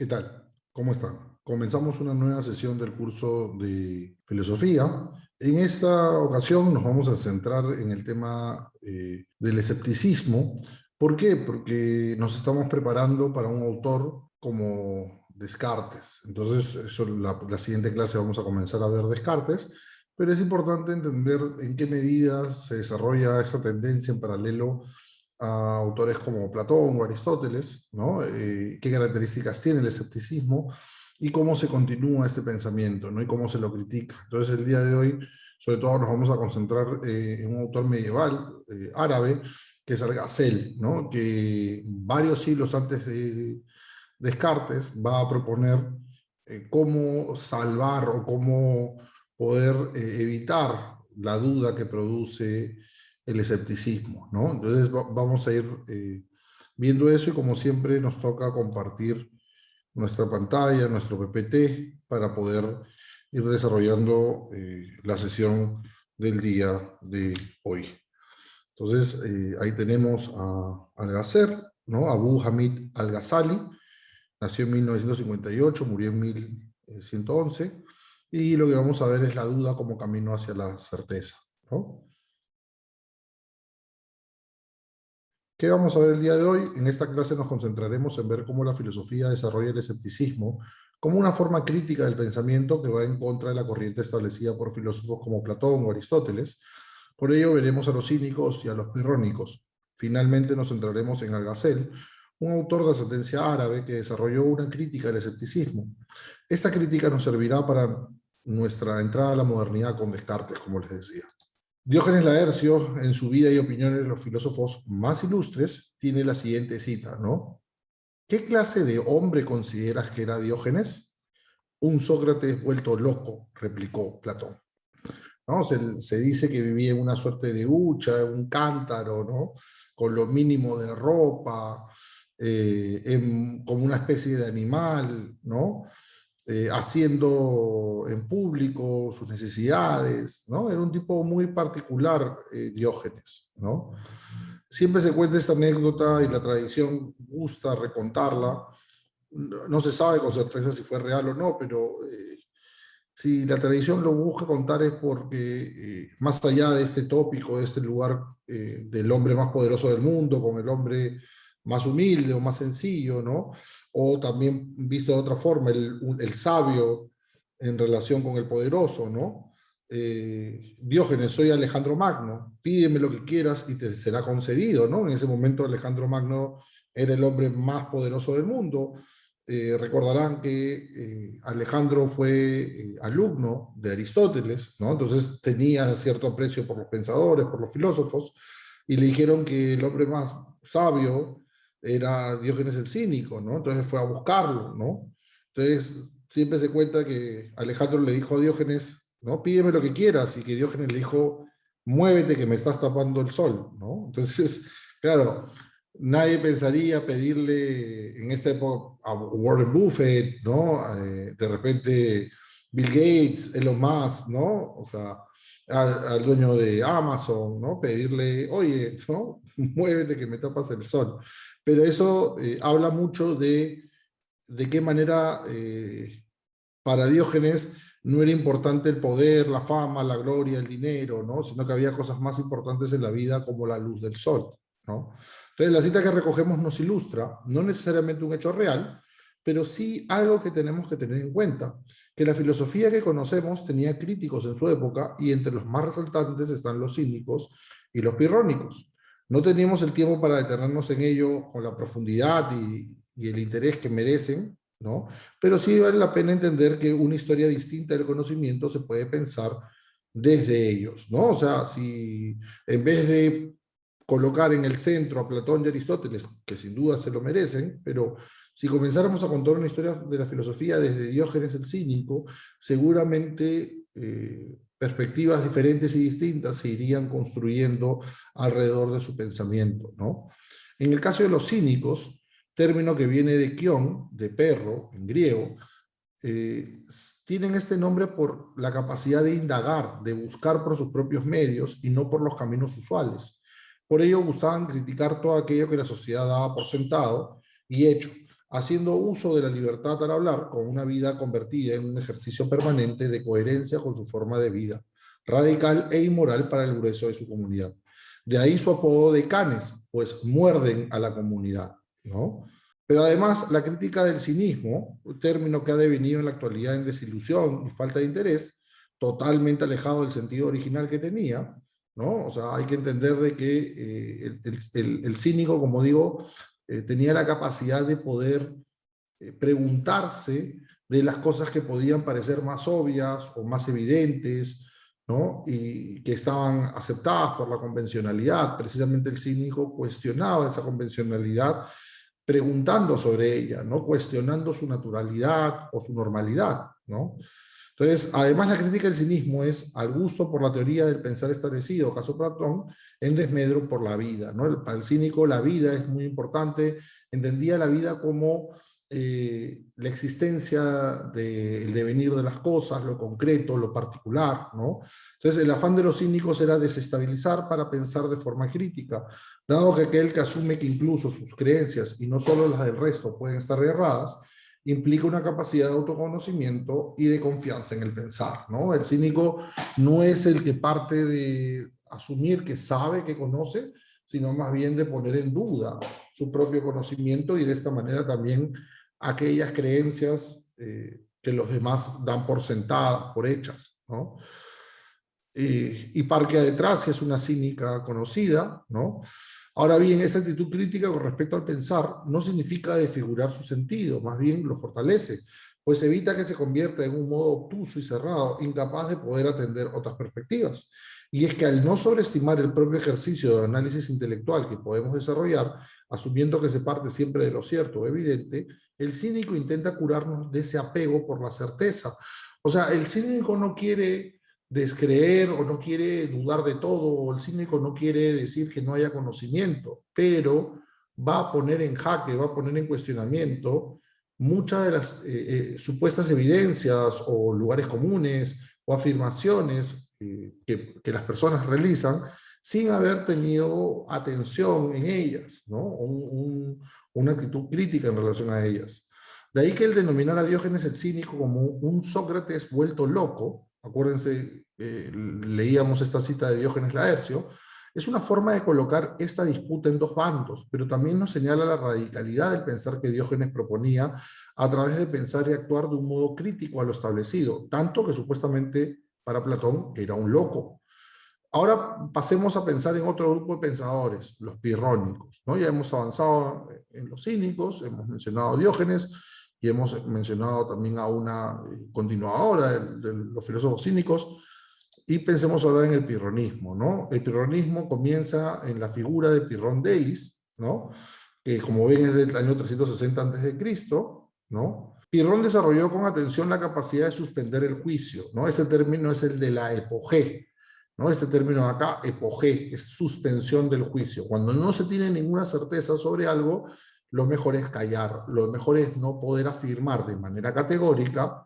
¿Qué tal? ¿Cómo están? Comenzamos una nueva sesión del curso de filosofía. En esta ocasión nos vamos a centrar en el tema del escepticismo. ¿Por qué? Porque nos estamos preparando para un autor como Descartes. Entonces, la siguiente clase vamos a comenzar a ver Descartes, pero es importante entender en qué medida se desarrolla esa tendencia en paralelo a autores como Platón o Aristóteles, ¿no? Qué características tiene el escepticismo y cómo se continúa este pensamiento, ¿no? Y cómo se lo critica. Entonces, el día de hoy, sobre todo, nos vamos a concentrar en un autor medieval árabe, que es Algazel, ¿no? Que varios siglos antes de Descartes va a proponer cómo salvar o cómo poder evitar la duda que produce el escepticismo, ¿no? Entonces vamos a ir viendo eso y como siempre nos toca compartir nuestra pantalla, nuestro PPT, para poder ir desarrollando la sesión del día de hoy. Entonces, ahí tenemos a Al-Ghazer, ¿no? Abu Hamid Al-Ghazali, nació en 1958, murió en 1111, y lo que vamos a ver es la duda como camino hacia la certeza, ¿no? ¿Qué vamos a ver el día de hoy? En esta clase nos concentraremos en ver cómo la filosofía desarrolla el escepticismo como una forma crítica del pensamiento que va en contra de la corriente establecida por filósofos como Platón o Aristóteles. Por ello veremos a los cínicos y a los pirrónicos. Finalmente nos centraremos en Algazel, un autor de ascendencia árabe que desarrolló una crítica al escepticismo. Esta crítica nos servirá para nuestra entrada a la modernidad con Descartes, como les decía. Diógenes Laercio, en su vida y opiniones de los filósofos más ilustres, tiene la siguiente cita, ¿no? ¿Qué clase de hombre consideras que era Diógenes? Un Sócrates vuelto loco, replicó Platón. ¿No? Se dice que vivía en una suerte de hucha, en un cántaro, ¿no? Con lo mínimo de ropa, como una especie de animal, ¿no? Haciendo en público sus necesidades, ¿no? Era un tipo muy particular, Diógenes, ¿no? Siempre se cuenta esta anécdota y la tradición gusta recontarla. No se sabe con certeza si fue real o no, pero si la tradición lo busca contar es porque más allá de este tópico, de este lugar del hombre más poderoso del mundo, con el hombre más humilde o más sencillo, ¿no? O también visto de otra forma, el sabio en relación con el poderoso, ¿no? Diógenes, soy Alejandro Magno, pídeme lo que quieras y te será concedido, ¿no? En ese momento Alejandro Magno era el hombre más poderoso del mundo. Recordarán que Alejandro fue alumno de Aristóteles, ¿no? Entonces tenía cierto aprecio por los pensadores, por los filósofos, y le dijeron que el hombre más sabio era Diógenes el Cínico, ¿no? Entonces fue a buscarlo, ¿no? Entonces siempre se cuenta que Alejandro le dijo a Diógenes, ¿no? Pídeme lo que quieras, y que Diógenes le dijo, muévete que me estás tapando el sol, ¿no? Entonces, claro, nadie pensaría pedirle en esta época a Warren Buffett, ¿no? De repente Bill Gates, Elon Musk, ¿no? O sea, al dueño de Amazon, ¿no? Pedirle, oye, ¿no? Muévete que me tapas el sol. Pero eso habla mucho de qué manera para Diógenes no era importante el poder, la fama, la gloria, el dinero, ¿no? Sino que había cosas más importantes en la vida como la luz del sol, ¿no? Entonces la cita que recogemos nos ilustra, no necesariamente un hecho real, pero sí algo que tenemos que tener en cuenta, que la filosofía que conocemos tenía críticos en su época y entre los más resaltantes están los cínicos y los pirrónicos. No teníamos el tiempo para detenernos en ello con la profundidad y el interés que merecen, ¿no? Pero sí vale la pena entender que una historia distinta del conocimiento se puede pensar desde ellos, ¿no? O sea, si en vez de colocar en el centro a Platón y Aristóteles, que sin duda se lo merecen, pero si comenzáramos a contar una historia de la filosofía desde Diógenes el Cínico, seguramente perspectivas diferentes y distintas se irían construyendo alrededor de su pensamiento, ¿no? En el caso de los cínicos, término que viene de kion, de perro, en griego, eh, tienen este nombre por la capacidad de indagar, de buscar por sus propios medios y no por los caminos usuales. Por ello gustaban criticar todo aquello que la sociedad daba por sentado y hecho, haciendo uso de la libertad al hablar con una vida convertida en un ejercicio permanente de coherencia con su forma de vida, radical e inmoral para el grueso de su comunidad. De ahí su apodo de canes, pues muerden a la comunidad, ¿no? Pero además, la crítica del cinismo, un término que ha devenido en la actualidad en desilusión y falta de interés, totalmente alejado del sentido original que tenía, ¿no? O sea, hay que entender de que el cínico, como digo, tenía la capacidad de poder preguntarse de las cosas que podían parecer más obvias o más evidentes, ¿no? Y que estaban aceptadas por la convencionalidad. Precisamente el cínico cuestionaba esa convencionalidad preguntando sobre ella, ¿no? Cuestionando su naturalidad o su normalidad, ¿no? Entonces, además la crítica del cinismo es al gusto por la teoría del pensar establecido, caso Platón, en desmedro por la vida, ¿no? Para el cínico la vida es muy importante, entendía la vida como la existencia del devenir de las cosas, lo concreto, lo particular, ¿no? Entonces, el afán de los cínicos era desestabilizar para pensar de forma crítica, dado que aquel que asume que incluso sus creencias, y no solo las del resto, pueden estar erradas, implica una capacidad de autoconocimiento y de confianza en el pensar, ¿no? El cínico no es el que parte de asumir que sabe, que conoce, sino más bien de poner en duda su propio conocimiento y de esta manera también aquellas creencias que los demás dan por sentadas, por hechas, ¿no? Y Parque detrás es una cínica conocida, ¿no? Ahora bien, esa actitud crítica con respecto al pensar no significa desfigurar su sentido, más bien lo fortalece, pues evita que se convierta en un modo obtuso y cerrado, incapaz de poder atender otras perspectivas. Y es que al no sobreestimar el propio ejercicio de análisis intelectual que podemos desarrollar, asumiendo que se parte siempre de lo cierto o evidente, el cínico intenta curarnos de ese apego por la certeza. O sea, el cínico no quiere descreer o no quiere dudar de todo, o el cínico no quiere decir que no haya conocimiento, pero va a poner en jaque, va a poner en cuestionamiento muchas de las supuestas evidencias o lugares comunes o afirmaciones que las personas realizan sin haber tenido atención en ellas, ¿no? Una actitud crítica en relación a ellas. De ahí que el denominar a Diógenes el cínico como un Sócrates vuelto loco, acuérdense, leíamos esta cita de Diógenes Laercio, es una forma de colocar esta disputa en dos bandos, pero también nos señala la radicalidad del pensar que Diógenes proponía a través de pensar y actuar de un modo crítico a lo establecido, tanto que supuestamente para Platón era un loco. Ahora pasemos a pensar en otro grupo de pensadores, los pirrónicos, ¿no? Ya hemos avanzado en los cínicos, hemos mencionado a Diógenes y hemos mencionado también a una continuadora de los filósofos cínicos, y pensemos ahora en el pirronismo, ¿no? El pirronismo comienza en la figura de Pirrón de Elis, ¿no? Que como ven es del año 360 a.C., ¿no? Pirrón desarrolló con atención la capacidad de suspender el juicio, ¿no? Ese término es el de la epogé, ¿no? Este término de acá, epogé, es suspensión del juicio. Cuando no se tiene ninguna certeza sobre algo, lo mejor es callar, lo mejor es no poder afirmar de manera categórica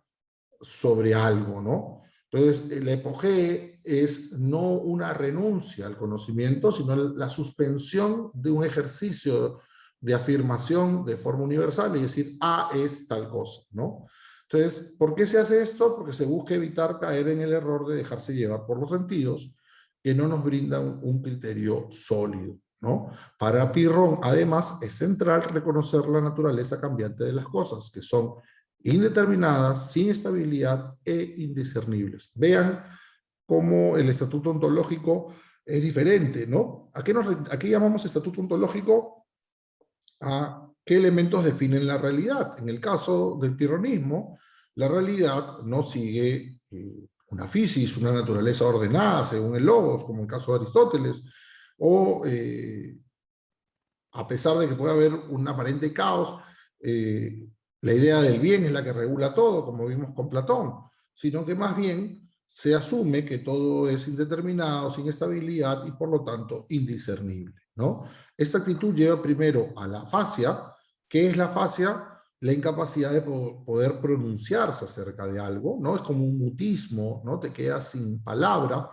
sobre algo, ¿no? Entonces, la epogé es no una renuncia al conocimiento, sino la suspensión de un ejercicio de afirmación de forma universal y decir, A es tal cosa, ¿no? Entonces, ¿por qué se hace esto? Porque se busca evitar caer en el error de dejarse llevar por los sentidos que no nos brindan un criterio sólido, ¿no? Para Pirrón, además, es central reconocer la naturaleza cambiante de las cosas, que son indeterminadas, sin estabilidad e indiscernibles. Vean cómo el estatuto ontológico es diferente, ¿no? ¿A qué llamamos estatuto ontológico? A qué elementos definen la realidad. En el caso del pirronismo, la realidad no sigue una fisis, una naturaleza ordenada según el logos, como en el caso de Aristóteles, o a pesar de que puede haber un aparente caos, la idea del bien es la que regula todo, como vimos con Platón, sino que más bien se asume que todo es indeterminado, sin estabilidad y por lo tanto indiscernible, ¿no? Esta actitud lleva primero a la afasia. ¿Qué es la afasia? La incapacidad de poder pronunciarse acerca de algo, ¿no? Es como un mutismo, ¿no? Te quedas sin palabra,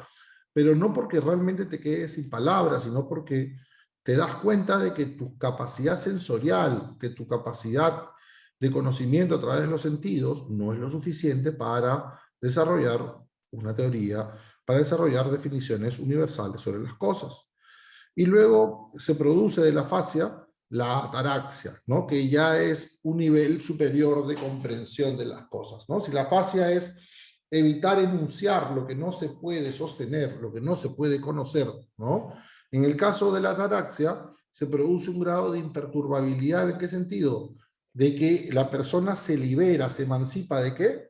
pero no porque realmente te quedes sin palabra, sino porque te das cuenta de que tu capacidad sensorial, que tu capacidad de conocimiento a través de los sentidos no es lo suficiente para desarrollar una teoría, para desarrollar definiciones universales sobre las cosas. Y luego se produce de la fascia la ataraxia, ¿no? Que ya es un nivel superior de comprensión de las cosas, ¿no? Si la fascia es evitar enunciar lo que no se puede sostener, lo que no se puede conocer, ¿no? En el caso de la ataraxia, se produce un grado de imperturbabilidad. ¿En qué sentido? De que la persona se libera, se emancipa ¿de qué?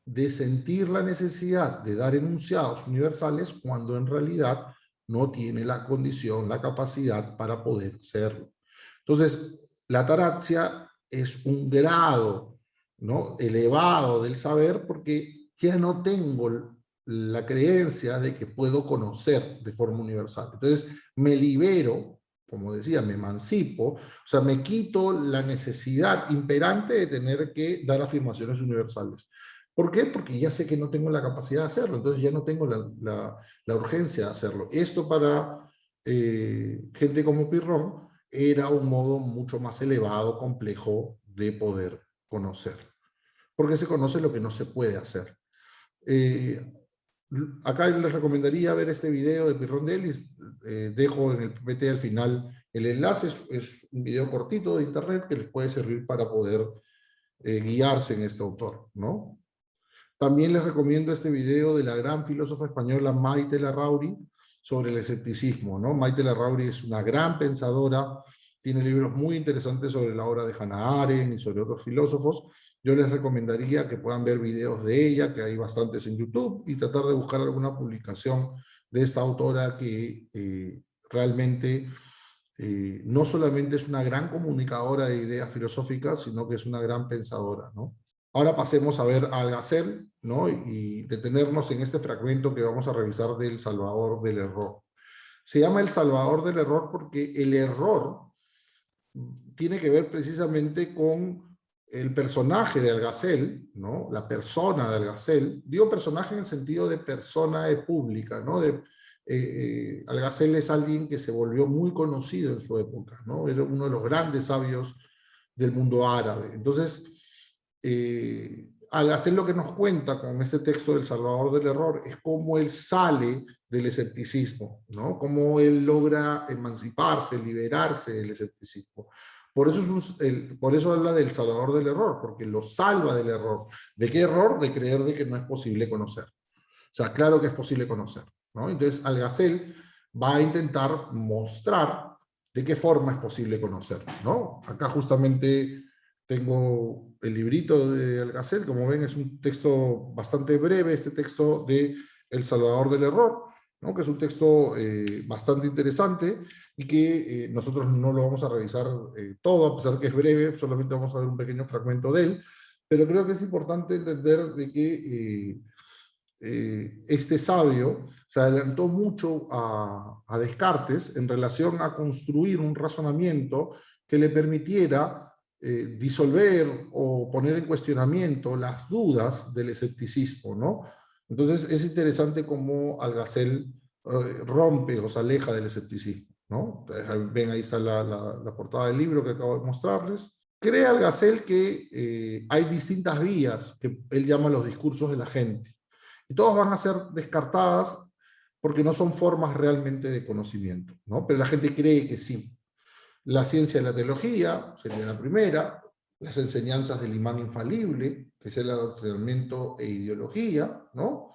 De sentir la necesidad de dar enunciados universales cuando en realidad no tiene la condición, la capacidad para poder hacerlo. Entonces, la ataraxia es un grado, ¿no?, elevado del saber, porque ya no tengo la creencia de que puedo conocer de forma universal. Entonces, me libero, como decía, me emancipo, o sea, me quito la necesidad imperante de tener que dar afirmaciones universales. ¿Por qué? Porque ya sé que no tengo la capacidad de hacerlo, entonces ya no tengo la urgencia de hacerlo. Esto para gente como Pirrón era un modo mucho más elevado, complejo de poder conocer, porque se conoce lo que no se puede hacer. Acá les recomendaría ver este video de Pirrón de Elis, dejo en el PPT al final el enlace, es un video cortito de internet que les puede servir para poder guiarse en este autor, ¿no? También les recomiendo este video de la gran filósofa española Maite Larrauri sobre el escepticismo, ¿no? Maite Larrauri es una gran pensadora, tiene libros muy interesantes sobre la obra de Hannah Arendt y sobre otros filósofos. Yo les recomendaría que puedan ver videos de ella, que hay bastantes en YouTube, y tratar de buscar alguna publicación de esta autora que realmente no solamente es una gran comunicadora de ideas filosóficas, sino que es una gran pensadora, ¿no? Ahora pasemos a ver a Algazel, ¿no? Y detenernos en este fragmento que vamos a revisar del Salvador del Error. Se llama el Salvador del Error porque el error tiene que ver precisamente con el personaje de Algazel, ¿no? La persona de Algazel. Digo personaje en el sentido de persona pública, ¿no? Algazel es alguien que se volvió muy conocido en su época, ¿no? Era uno de los grandes sabios del mundo árabe. Entonces, al hacer lo que nos cuenta con este texto del Salvador del Error es cómo él sale del escepticismo, ¿no? Cómo él logra emanciparse, liberarse del escepticismo. Por eso habla del Salvador del Error, porque lo salva del error. ¿De qué error? De creer de que no es posible conocer. O sea, claro que es posible conocer, ¿no? Entonces, Algazel va a intentar mostrar de qué forma es posible conocer, ¿no? Acá justamente tengo el librito de Algazel, como ven es un texto bastante breve, este texto de El Salvador del Error, ¿no? Que es un texto bastante interesante y que nosotros no lo vamos a revisar todo, a pesar que es breve, solamente vamos a ver un pequeño fragmento de él, pero creo que es importante entender de que este sabio se adelantó mucho a Descartes en relación a construir un razonamiento que le permitiera disolver o poner en cuestionamiento las dudas del escepticismo, ¿no? Entonces es interesante cómo Algazel rompe o se aleja del escepticismo, ¿no? Entonces, ven, ahí está la portada del libro que acabo de mostrarles. Cree Algazel que hay distintas vías que él llama los discursos de la gente. Y todas van a ser descartadas porque no son formas realmente de conocimiento, ¿no? Pero la gente cree que sí. La ciencia de la teología sería la primera, las enseñanzas del imán infalible, que es el adoctrinamiento e ideología, ¿no?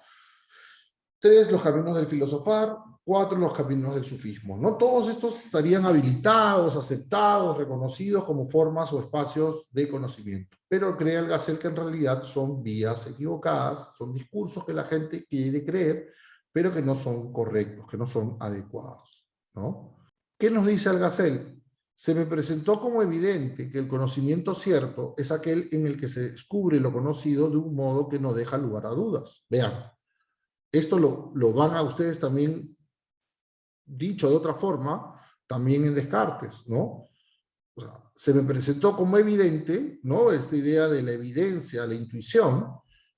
3, los caminos del filosofar. 4, los caminos del sufismo, ¿no? Todos estos estarían habilitados, aceptados, reconocidos como formas o espacios de conocimiento. Pero cree Algazel que en realidad son vías equivocadas, son discursos que la gente quiere creer, pero que no son correctos, que no son adecuados, ¿no? ¿Qué nos dice Algazel? Se me presentó como evidente que el conocimiento cierto es aquel en el que se descubre lo conocido de un modo que no deja lugar a dudas. Vean, esto lo van a ustedes también, dicho de otra forma, también en Descartes, ¿no? O sea, se me presentó como evidente, ¿no? Esta idea de la evidencia, la intuición,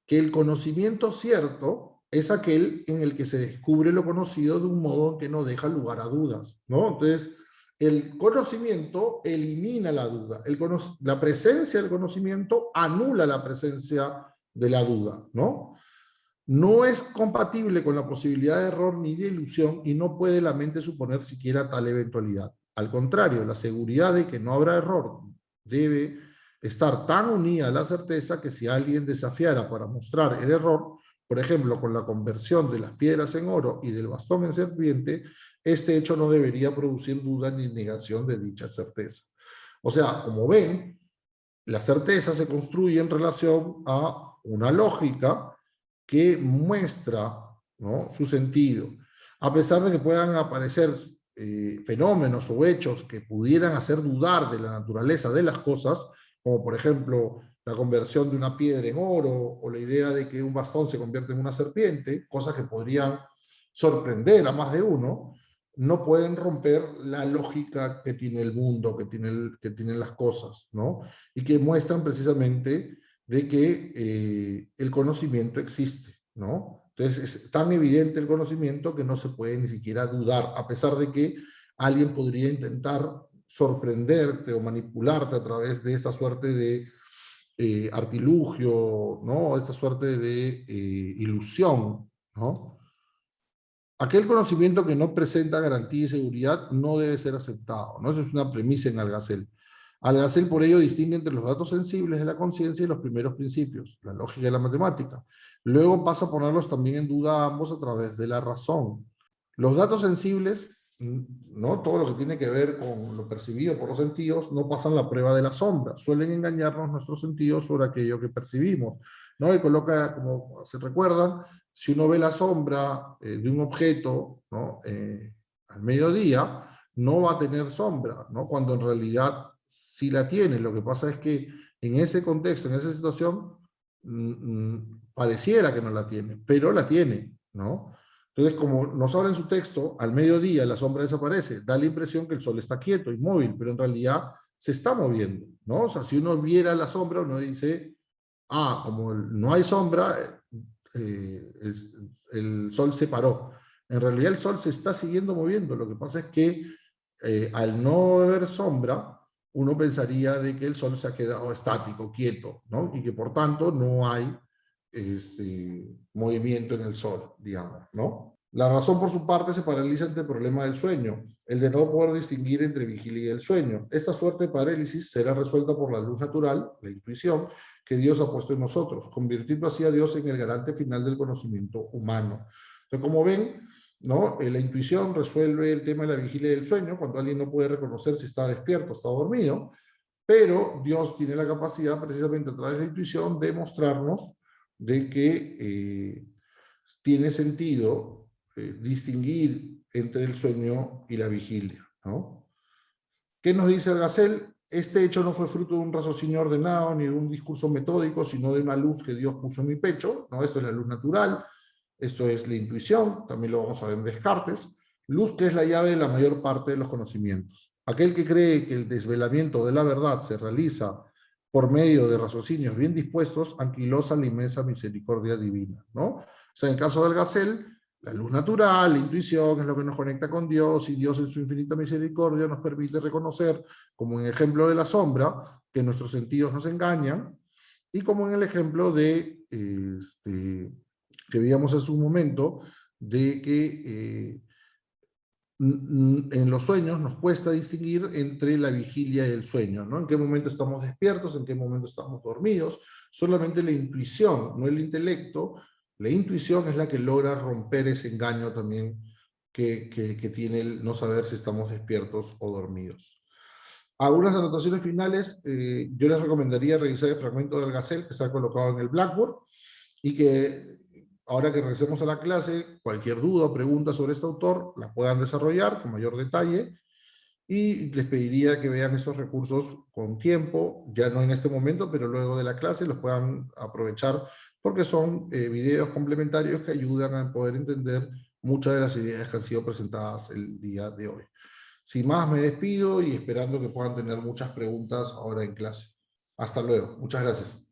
que el conocimiento cierto es aquel en el que se descubre lo conocido de un modo que no deja lugar a dudas, ¿no? Entonces, El conocimiento elimina la duda. La presencia del conocimiento anula la presencia de la duda, ¿no? No es compatible con la posibilidad de error ni de ilusión y no puede la mente suponer siquiera tal eventualidad. Al contrario, la seguridad de que no habrá error debe estar tan unida a la certeza que si alguien desafiara para mostrar el error, por ejemplo, con la conversión de las piedras en oro y del bastón en serpiente, este hecho no debería producir duda ni negación de dicha certeza. O sea, como ven, la certeza se construye en relación a una lógica que muestra, ¿no?, su sentido. A pesar de que puedan aparecer fenómenos o hechos que pudieran hacer dudar de la naturaleza de las cosas, como por ejemplo la conversión de una piedra en oro o la idea de que un bastón se convierte en una serpiente, cosas que podrían sorprender a más de uno, no pueden romper la lógica que tiene el mundo, que tienen las cosas, ¿no? Y que muestran precisamente de que el conocimiento existe, ¿no? Entonces es tan evidente el conocimiento que no se puede ni siquiera dudar, a pesar de que alguien podría intentar sorprenderte o manipularte a través de esta suerte de artilugio, ¿no? Esta suerte de ilusión, ¿no? Aquel conocimiento que no presenta garantía y seguridad no debe ser aceptado, ¿no? Eso es una premisa en Algazel. Algazel por ello distingue entre los datos sensibles de la conciencia y los primeros principios, la lógica y la matemática. Luego pasa a ponerlos también en duda a ambos a través de la razón. Los datos sensibles, ¿no?, todo lo que tiene que ver con lo percibido por los sentidos, no pasan la prueba de la sombra. Suelen engañarnos nuestros sentidos sobre aquello que percibimos, ¿no? Y coloca, como se recuerdan, si uno ve la sombra de un objeto, ¿no?, al mediodía, no va a tener sombra, ¿no?, cuando en realidad sí la tiene. Lo que pasa es que en ese contexto, en esa situación, pareciera que no la tiene, pero la tiene, ¿no? Entonces, como nos habla en su texto, al mediodía la sombra desaparece, da la impresión que el sol está quieto, inmóvil, pero en realidad se está moviendo, ¿no? O sea, si uno viera la sombra, uno dice, ah, como no hay sombra, el sol se paró. En realidad el sol se está siguiendo moviendo. Lo que pasa es que al no haber sombra, uno pensaría de que el sol se ha quedado estático, quieto, ¿no? Y que por tanto no hay movimiento en el sol, digamos, ¿no? La razón, por su parte, se paraliza ante el problema del sueño, el de no poder distinguir entre vigilia y el sueño. Esta suerte de parálisis será resuelta por la luz natural, la intuición, que Dios ha puesto en nosotros, convirtiendo así a Dios en el garante final del conocimiento humano. Entonces, como ven, ¿no?, la intuición resuelve el tema de la vigilia y del sueño, cuando alguien no puede reconocer si está despierto o está dormido, pero Dios tiene la capacidad, precisamente a través de la intuición, de mostrarnos de que tiene sentido distinguir entre el sueño y la vigilia, ¿no? ¿Qué nos dice Algazel? Este hecho no fue fruto de un raciocinio ordenado ni de un discurso metódico, sino de una luz que Dios puso en mi pecho, ¿no? Esto es la luz natural, esto es la intuición, también lo vamos a ver en Descartes, luz que es la llave de la mayor parte de los conocimientos. Aquel que cree que el desvelamiento de la verdad se realiza por medio de raciocinios bien dispuestos, anquilosa la inmensa misericordia divina, ¿no? O sea, en el caso del Algazel, la luz natural, la intuición es lo que nos conecta con Dios, y Dios en su infinita misericordia nos permite reconocer, como en el ejemplo de la sombra, que nuestros sentidos nos engañan, y como en el ejemplo de, que veíamos en su momento, de que en los sueños nos cuesta distinguir entre la vigilia y el sueño, ¿no? En qué momento estamos despiertos, en qué momento estamos dormidos. Solamente la intuición, no el intelecto, la intuición es la que logra romper ese engaño también que tiene el no saber si estamos despiertos o dormidos. Algunas anotaciones finales, yo les recomendaría revisar el fragmento del Algazel que se ha colocado en el Blackboard, y que ahora que regresemos a la clase, cualquier duda o pregunta sobre este autor la puedan desarrollar con mayor detalle, y les pediría que vean esos recursos con tiempo, ya no en este momento, pero luego de la clase los puedan aprovechar, porque son videos complementarios que ayudan a poder entender muchas de las ideas que han sido presentadas el día de hoy. Sin más, me despido y esperando que puedan tener muchas preguntas ahora en clase. Hasta luego. Muchas gracias.